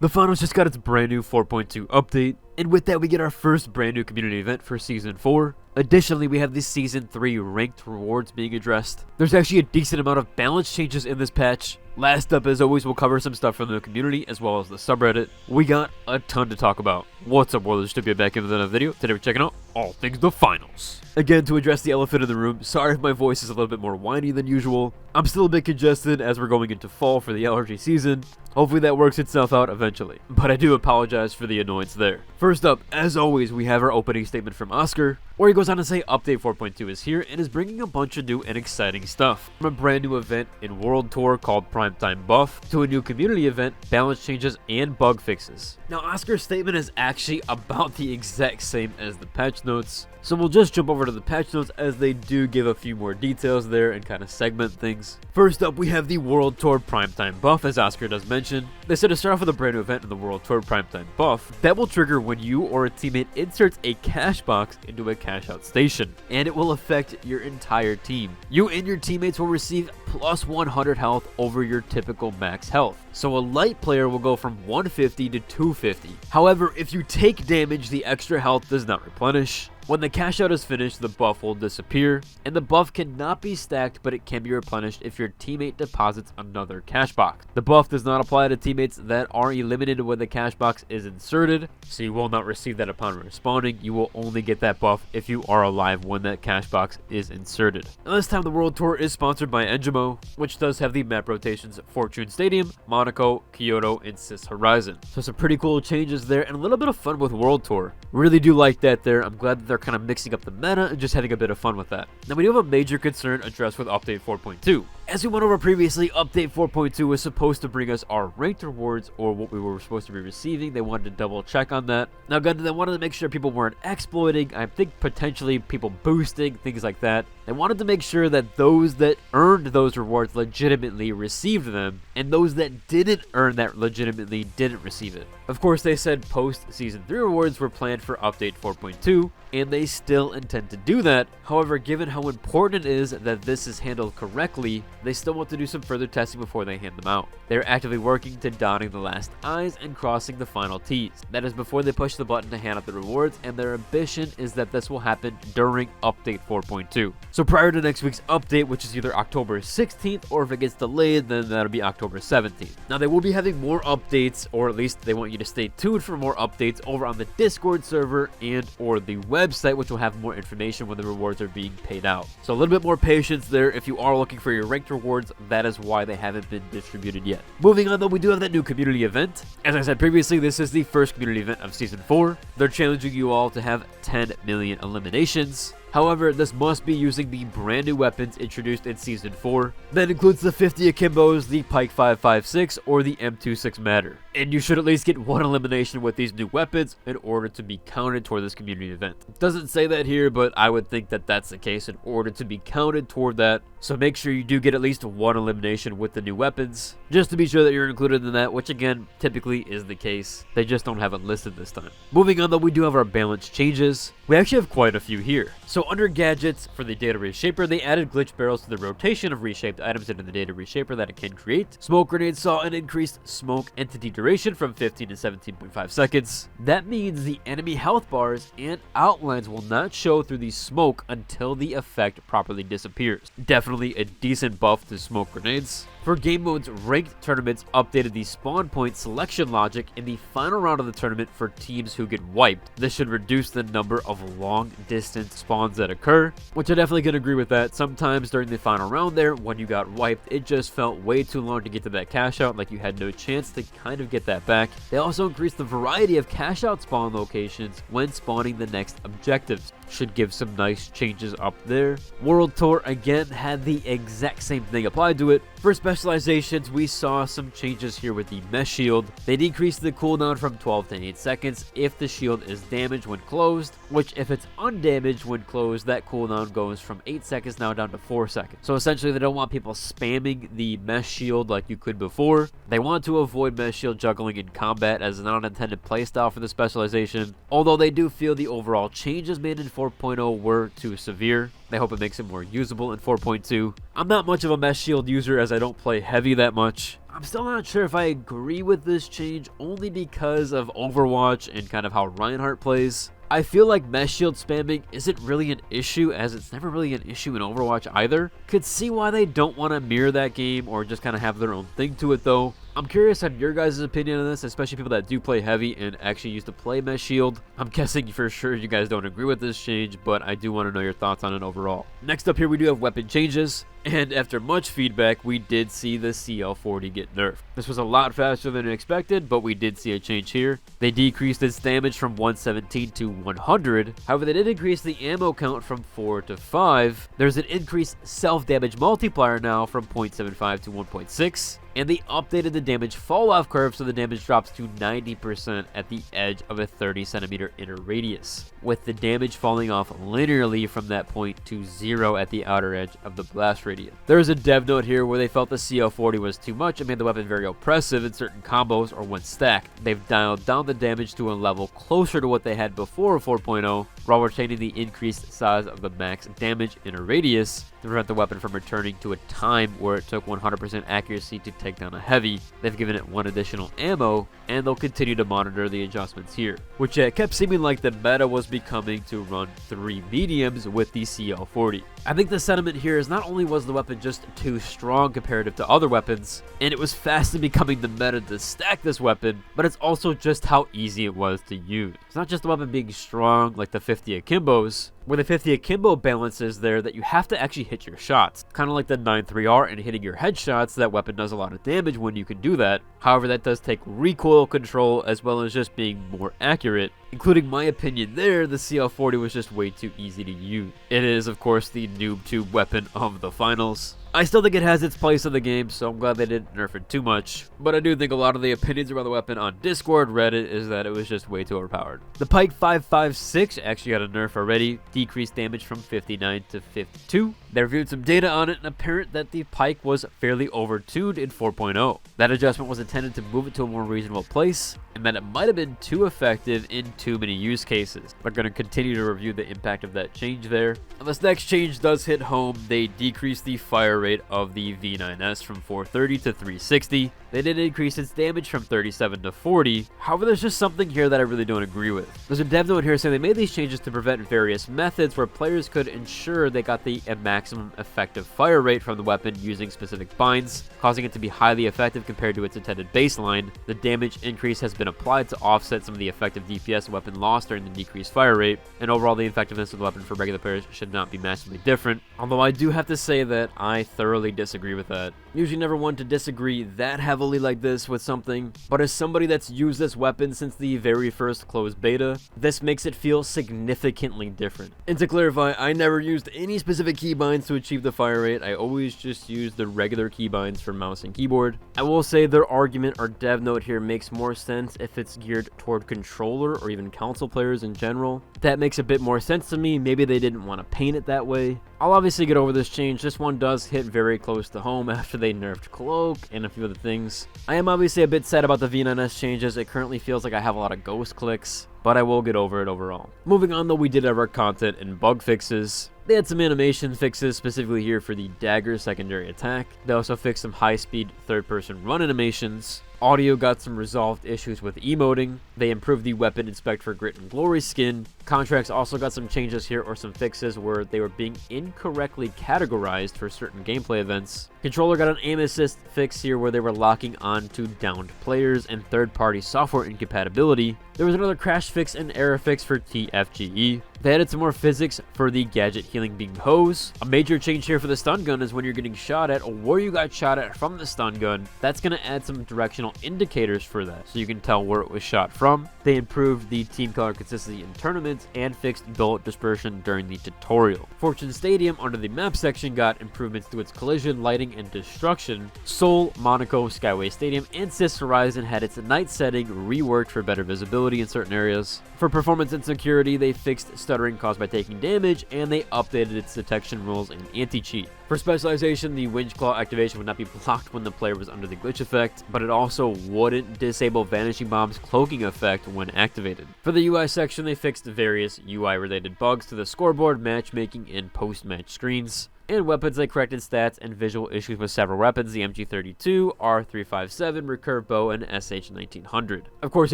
The finals just got its brand new 4.2 update, and with that we get our first brand new community event for Season 4. Additionally, we have the Season 3 ranked rewards being addressed. There's actually a decent amount of balance changes in this patch. Last up, as always, we'll cover some stuff from the community as well as the subreddit. We got a ton to talk about. What's up, world? It's Stupid back in with another video. Today we're checking out all things the finals. Again, to address the elephant in the room, sorry if my voice is a little bit more whiny than usual. I'm still a bit congested as we're going into fall for the allergy season. Hopefully that works itself out eventually, but I do apologize for the annoyance there. First up, as always, we have our opening statement from Oscar, where he goes on to say Update 4.2 is here and is bringing a bunch of new and exciting stuff. From a brand new event in World Tour called Primetime Buff, to a new community event, balance changes, and bug fixes. Now, Oscar's statement is actually about the exact same as the patch notes, so we'll just jump over to the patch notes as they do give a few more details there and kind of segment things. First up, we have the World Tour Primetime Buff, as Oscar does mention. They said to start off with a brand new event in the World Tour Primetime Buff that will trigger when you or a teammate inserts a cash box into a cash out station, and it will affect your entire team. You and your teammates will receive plus 100 health over your typical max health. So a light player will go from 150 to 250. However, if you take damage, the extra health does not replenish. When the cash out is finished, the buff will disappear, and the buff cannot be stacked, but it can be replenished if your teammate deposits another cash box. The buff does not apply to teammates that are eliminated when the cash box is inserted, so you will not receive that upon respawning. You will only get that buff if you are alive when that cash box is inserted. Now, this time the World Tour is sponsored by Engimo, which does have the map rotations Fortune Stadium, Monaco, Kyoto, and Sis Horizon. So some pretty cool changes there and a little bit of fun with World Tour. Really do like that there. I'm glad that they're kind of mixing up the meta and just having a bit of fun with that. Now, we do have a major concern addressed with Update 4.2. As we went over previously, Update 4.2 was supposed to bring us our ranked rewards, or what we were supposed to be receiving. They wanted to double check on that. Now, again, they wanted to make sure people weren't exploiting, I think potentially people boosting, things like that. They wanted to make sure that those that earned those rewards legitimately received them, and those that didn't earn that legitimately didn't receive it. Of course, they said post-Season 3 rewards were planned for Update 4.2, and they still intend to do that. However, given how important it is that this is handled correctly, they still want to do some further testing before they hand them out. They're actively working to dotting the last I's and crossing the final T's. That is before they push the button to hand out the rewards, and their ambition is that this will happen during Update 4.2. So prior to next week's update, which is either October 16th, or if it gets delayed, then that'll be October 17th. Now, they will be having more updates, or at least they want you to stay tuned for more updates over on the Discord server and or the website, which will have more information when the rewards are being paid out. So a little bit more patience there. If you are looking for your ranked rewards, that is why they haven't been distributed yet. Moving on, though, we do have that new community event. As I said previously, this is the first community event of Season 4. They're challenging you all to have 10 million eliminations. However, this must be using the brand new weapons introduced in Season 4. That includes the 50 Akimbos, the Pike 5.56, or the M26 Matter. And you should at least get one elimination with these new weapons in order to be counted toward this community event. It doesn't say that here, but I would think that that's the case in order to be counted toward that. So make sure you do get at least one elimination with the new weapons, just to be sure that you're included in that, which again, typically is the case. They just don't have it listed this time. Moving on, though, we do have our balance changes. We actually have quite a few here. So under gadgets for the data reshaper, they added glitch barrels to the rotation of reshaped items into the data reshaper that it can create. Smoke grenades saw an increased smoke entity duration from 15 to 17.5 seconds. That means the enemy health bars and outlines will not show through the smoke until the effect properly disappears. Definitely a decent buff to smoke grenades. For game modes, ranked tournaments updated the spawn point selection logic in the final round of the tournament for teams who get wiped. This should reduce the number of long distance spawns that occur, which I definitely can agree with that. Sometimes during the final round there, when you got wiped, it just felt way too long to get to that cash out, like you had no chance to kind of get that back. They also increased the variety of cash out spawn locations when spawning the next objectives. Should give some nice changes up there. World Tour again had the exact same thing applied to it. For specializations, we saw some changes here with the mesh shield. They decreased the cooldown from 12 to 8 seconds if the shield is damaged when closed, which if it's undamaged when closed, that cooldown goes from 8 seconds now down to 4 seconds. So essentially, they don't want people spamming the mesh shield like you could before. They want to avoid mesh shield juggling in combat as an unintended playstyle for the specialization, although they do feel the overall changes made in that 4.0 were too severe. They hope it makes it more usable in 4.2. I'm not much of a mesh shield user as I don't play heavy that much. I'm still not sure if I agree with this change only because of Overwatch and kind of how Reinhardt plays. I feel like mesh shield spamming isn't really an issue, as it's never really an issue in Overwatch either. Could see why they don't want to mirror that game or just kind of have their own thing to it though. I'm curious on your guys' opinion on this, especially people that do play heavy and actually used to play mesh shield. I'm guessing for sure you guys don't agree with this change, but I do want to know your thoughts on it overall. Next up here we do have weapon changes, and after much feedback we did see the CL40 get nerfed. This was a lot faster than expected, but we did see a change here. They decreased its damage from 117 to 100, however they did increase the ammo count from 4 to 5. There's an increased self-damage multiplier now from 0.75 to 1.6. And they updated the damage fall-off curve so the damage drops to 90% at the edge of a 30cm inner radius, with the damage falling off linearly from that point to 0 at the outer edge of the blast radius. There is a dev note here where they felt the CL40 was too much and made the weapon very oppressive in certain combos or when stacked. They've dialed down the damage to a level closer to what they had before 4.0, while retaining the increased size of the max damage inner radius to prevent the weapon from returning to a time where it took 100% accuracy to take down a heavy. They've given it 1 additional ammo, and they'll continue to monitor the adjustments here, which kept seeming like the meta was becoming to run 3 mediums with the CL40. I think the sentiment here is not only was the weapon just too strong comparative to other weapons, and it was fast in becoming the meta to stack this weapon, but it's also just how easy it was to use. It's not just the weapon being strong like the 50 akimbos, where the 50 akimbo balance is there that you have to actually hit your shots. Kind of like the 9.3R and hitting your headshots, that weapon does a lot of damage when you can do that. However, that does take recoil control as well as just being more accurate. Including my opinion there, the CL40 was just way too easy to use. It is, of course, the noob tube weapon of the finals. I still think it has its place in the game, so I'm glad they didn't nerf it too much. But I do think a lot of the opinions about the weapon on Discord, Reddit, is that it was just way too overpowered. The Pike 5.56 actually got a nerf already, decreased damage from 59 to 52. They reviewed some data on it and apparent that the Pike was fairly overtuned in 4.0. That adjustment was intended to move it to a more reasonable place, and that it might have been too effective in too many use cases. We're going to continue to review the impact of that change there. And this next change does hit home. They decreased the fire rate of the V9S from 430 to 360. They did increase its damage from 37 to 40. However, there's just something here that I really don't agree with. There's a dev note here saying they made these changes to prevent various methods where players could ensure they got the maximum effective fire rate from the weapon using specific binds, causing it to be highly effective compared to its intended baseline. The damage increase has been applied to offset some of the effective DPS the weapon lost during the decreased fire rate, and overall the effectiveness of the weapon for regular players should not be massively different. Although I do have to say that I thoroughly disagree with that. Usually never one to disagree that heavily like this with something, but as somebody that's used this weapon since the very first closed beta, this makes it feel significantly different. And to clarify, I never used any specific keybinds to achieve the fire rate. I always just used the regular keybinds for mouse and keyboard. I will say their argument or dev note here makes more sense if it's geared toward controller or even console players in general. That makes a bit more sense to me. Maybe they didn't want to paint it that way. I'll obviously get over this change. This one does hit very close to home after they nerfed Cloak and a few other things. I am obviously a bit sad about the V9S changes. It currently feels like I have a lot of ghost clicks, but I will get over it overall. Moving on though, we did have our content and bug fixes. They had some animation fixes specifically here for the dagger secondary attack. They also fixed some high-speed third-person run animations. Audio got some resolved issues with emoting. They improved the weapon inspect for grit and glory skin. Contracts also got some changes here or some fixes where they were being incorrectly categorized for certain gameplay events. Controller got an aim assist fix here where they were locking on to downed players and third-party software incompatibility. There was another crash fix and error fix for TFGE. They added some more physics for the gadget healing beam hose. A major change here for the stun gun is when you're getting shot at or where you got shot at from the stun gun, that's going to add some directional indicators for that so you can tell where it was shot from. They improved the team color consistency in tournaments and fixed bullet dispersion during the tutorial. Fortune Stadium under the map section got improvements to its collision, lighting, lightning and destruction, Seoul, Monaco, Skyway Stadium, and Sis Horizon had its night setting reworked for better visibility in certain areas. For performance and security, they fixed stuttering caused by taking damage, and they updated its detection rules and anti-cheat. For specialization, the Winch Claw activation would not be blocked when the player was under the glitch effect, but it also wouldn't disable Vanishing Bomb's cloaking effect when activated. For the UI section, they fixed various UI-related bugs to the scoreboard, matchmaking, and post-match screens. And weapons, they corrected stats and visual issues with several weapons: the MG32, R357, Recurve Bow, and SH1900. Of course,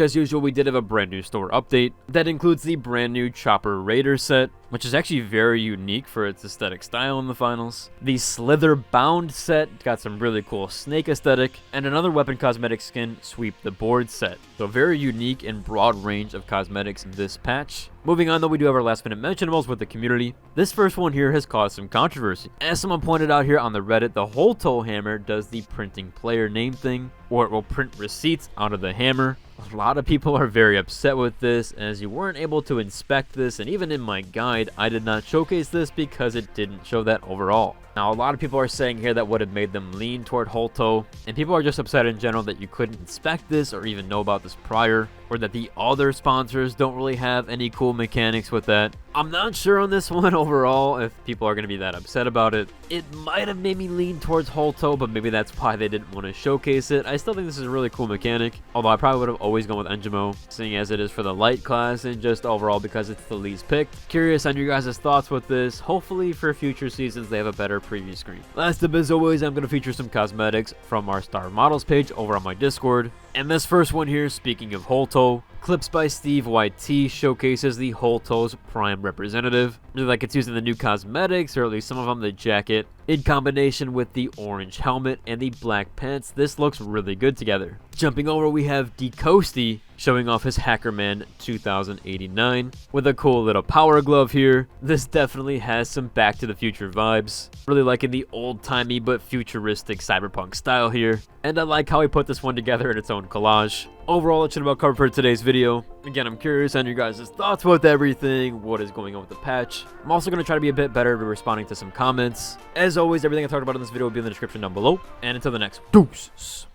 as usual, we did have a brand new store update that includes the brand new Chopper Raider set, which is actually very unique for its aesthetic style in the finals. The Slither Bound set got some really cool snake aesthetic, and another weapon cosmetic skin, Sweep the Board set. So very unique and broad range of cosmetics in this patch. Moving on though, we do have our last minute mentionables with the community. This first one here has caused some controversy. As someone pointed out here on the Reddit, the Holto hammer does the printing player name thing, or it will print receipts out of the hammer. A lot of people are very upset with this, as you weren't able to inspect this, and even in my guide, I did not showcase this because it didn't show that overall. Now, a lot of people are saying here that would have made them lean toward Holto, and people are just upset in general that you couldn't inspect this or even know about this prior, or that the other sponsors don't really have any cool mechanics with that. I'm not sure on this one overall if people are going to be that upset about it. It might have made me lean towards Holto, but maybe that's why they didn't want to showcase it. I still think this is a really cool mechanic, although I probably would have always gone with Engimo, seeing as it is for the light class and just overall because it's the least picked. Curious on your guys' thoughts with this. Hopefully for future seasons they have a better preview screen. Last up, as always, I'm going to feature some cosmetics from our Star Models page over on my Discord. And this first one here, speaking of Holto, Clips by Steve YT showcases the Holto's Prime representative. Like it's using the new cosmetics, or at least some of them, the jacket, in combination with the orange helmet and the black pants. This looks really good together. Jumping over, we have DeCoasty showing off his Hackerman 2089 with a cool little power glove here. This definitely has some Back to the Future vibes. Really liking the old-timey but futuristic cyberpunk style here, and I like how he put this one together in its own collage. Overall, that should about cover for today's video. Again, I'm curious on your guys' thoughts with everything, what is going on with the patch. I'm also going to try to be a bit better at responding to some comments. As always, everything I talked about in this video will be in the description down below, and until the next, deuces.